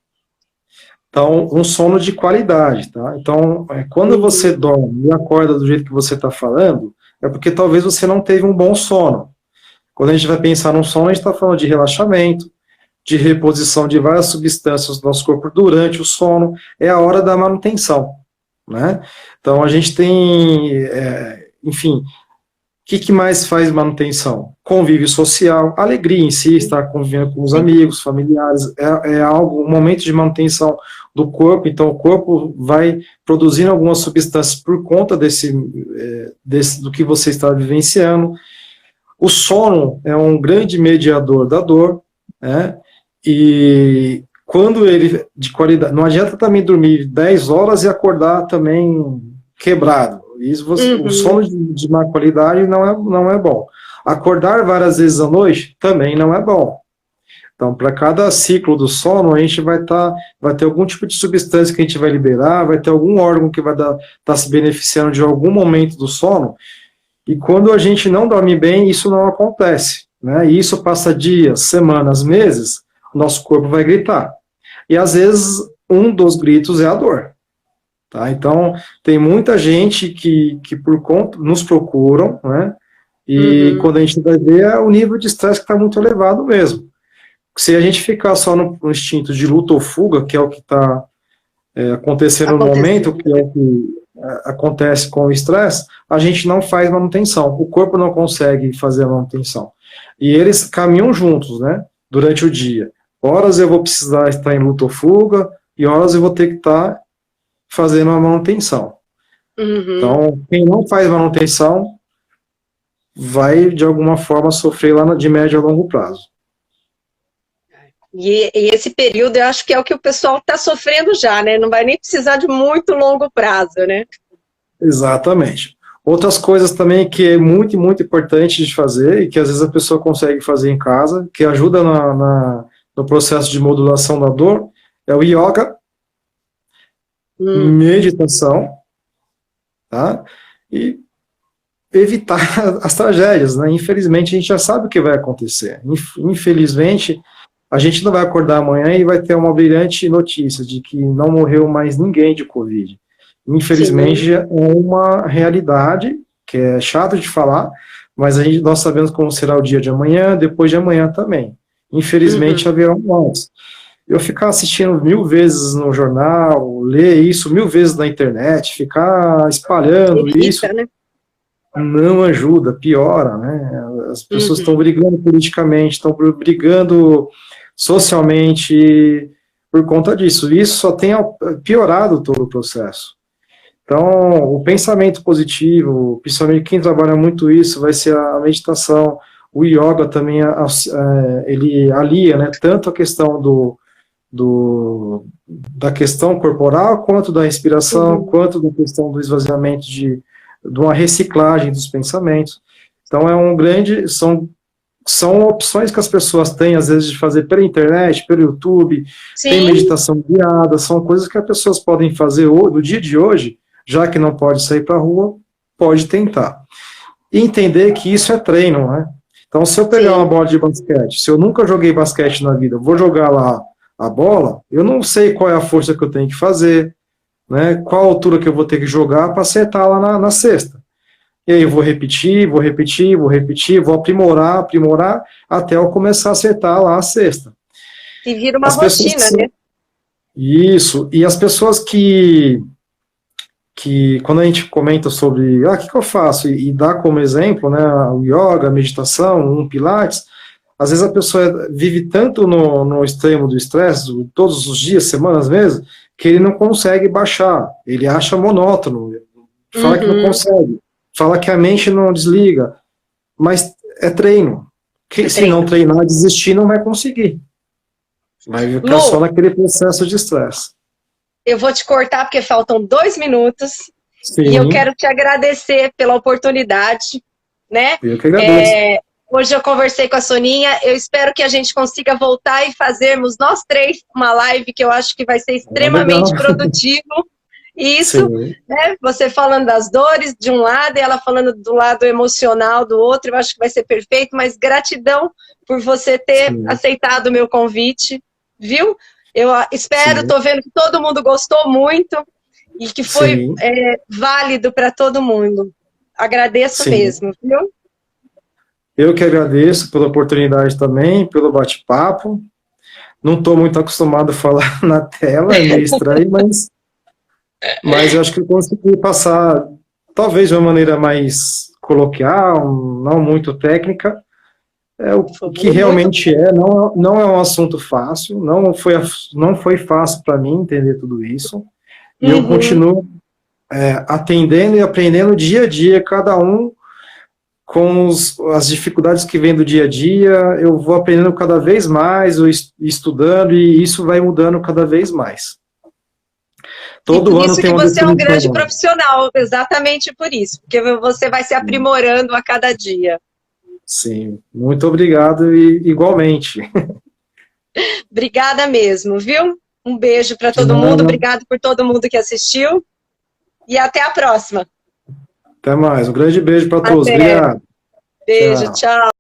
Então, um sono de qualidade, tá? Então, quando você dorme e acorda do jeito que você está falando, é porque talvez você não teve um bom sono. Quando a gente vai pensar num sono, a gente está falando de relaxamento, de reposição de várias substâncias do nosso corpo durante o sono, é a hora da manutenção, né? Então, a gente tem, enfim, o que mais faz manutenção? Convívio social, alegria em si, estar convivendo com os amigos, familiares, um momento de manutenção do corpo. Então o corpo vai produzindo algumas substâncias por conta do que você está vivenciando. O sono é um grande mediador da dor, né? E quando ele, de qualidade, não adianta também dormir 10 horas e acordar também quebrado. Isso o sono de má qualidade não é bom. Acordar várias vezes à noite também não é bom. Então, para cada ciclo do sono, a gente vai ter algum tipo de substância que a gente vai liberar, vai ter algum órgão que vai estar se beneficiando de algum momento do sono, e quando a gente não dorme bem, isso não acontece, né? E isso passa dias, semanas, meses, o nosso corpo vai gritar. E às vezes, um dos gritos é a dor. Tá? Então, tem muita gente que por conta nos procuram, né? E quando a gente vai ver, é o nível de estresse que está muito elevado mesmo. Se a gente ficar só no instinto de luta ou fuga, que é o que está acontecendo no momento, que é o que acontece com o estresse, a gente não faz manutenção. O corpo não consegue fazer a manutenção. E eles caminham juntos, né? Durante o dia. Horas eu vou precisar estar em luta ou fuga, e horas eu vou ter que estar fazendo a manutenção. Então, quem não faz manutenção vai, de alguma forma, sofrer lá de médio a longo prazo. E esse período, eu acho que é o que o pessoal está sofrendo já, né? Não vai nem precisar de muito longo prazo, né? Exatamente. Outras coisas também que é muito, muito importante de fazer, e que às vezes a pessoa consegue fazer em casa, que ajuda no processo de modulação da dor, é o yoga, meditação, tá? E evitar as tragédias, né? Infelizmente, a gente já sabe o que vai acontecer. Infelizmente, a gente não vai acordar amanhã e vai ter uma brilhante notícia de que não morreu mais ninguém de Covid. Infelizmente, é uma realidade que é chato de falar, mas nós sabemos como será o dia de amanhã, depois de amanhã também. Infelizmente, haverá mortes. Eu ficar assistindo 1000 vezes no jornal, ler isso 1000 vezes na internet, ficar espalhando isso, né? Não ajuda, piora, né? As pessoas estão brigando politicamente, estão brigando socialmente por conta disso. Isso só tem piorado todo o processo. Então, o pensamento positivo, principalmente quem trabalha muito isso, vai ser a meditação. O yoga também, ele alia, né, tanto a questão da questão corporal, quanto da respiração, quanto da questão do esvaziamento de uma reciclagem dos pensamentos. Então, são opções que as pessoas têm, às vezes, de fazer pela internet, pelo YouTube, tem meditação guiada, são coisas que as pessoas podem fazer no dia de hoje, já que não pode sair para a rua, pode tentar. E entender que isso é treino, né? Então, se eu pegar uma bola de basquete, se eu nunca joguei basquete na vida, vou jogar lá a bola, eu não sei qual é a força que eu tenho que fazer, né? Qual a altura que eu vou ter que jogar para acertar lá na cesta. E aí eu vou repetir, vou aprimorar, até eu começar a acertar lá a cesta. E vira uma rotina, né? Isso, e as pessoas que quando a gente comenta sobre, o que eu faço, e dá como exemplo, né, o yoga, a meditação, um pilates, às vezes a pessoa vive tanto no extremo do estresse, todos os dias, semanas, meses, que ele não consegue baixar, ele acha monótono, fala que não consegue, fala que a mente não desliga, mas é treino. Se não treinar, desistir, não vai conseguir. Vai ficar só naquele processo de estresse. Eu vou te cortar porque faltam 2 minutos. Sim. E eu quero te agradecer pela oportunidade, né? Eu que agradeço. Hoje eu conversei com a Soninha, eu espero que a gente consiga voltar e fazermos nós 3 uma live que eu acho que vai ser extremamente produtivo. Isso, né? Você falando das dores de um lado e ela falando do lado emocional do outro, eu acho que vai ser perfeito, mas gratidão por você ter aceitado o meu convite, viu? Eu espero, estou vendo que todo mundo gostou muito e que foi válido para todo mundo. Agradeço mesmo, viu? Eu que agradeço pela oportunidade também, pelo bate-papo. Não estou muito acostumado a falar na tela, é meio estranho, mas eu acho que eu consegui passar, talvez de uma maneira mais coloquial, não muito técnica, o que realmente não é um assunto fácil, não foi fácil para mim entender tudo isso, e eu continuo atendendo e aprendendo dia a dia, cada um com as dificuldades que vem do dia a dia, eu vou aprendendo cada vez mais, estudando, e isso vai mudando cada vez mais. Todo ano tem uma definição. Por isso que você é um grande profissional, exatamente por isso, porque você vai se aprimorando a cada dia. Sim, muito obrigado e igualmente. Obrigada mesmo, viu? Um beijo para todo mundo, obrigado por todo mundo que assistiu e até a próxima. Até mais, um grande beijo para todos, obrigado. Beijo, tchau.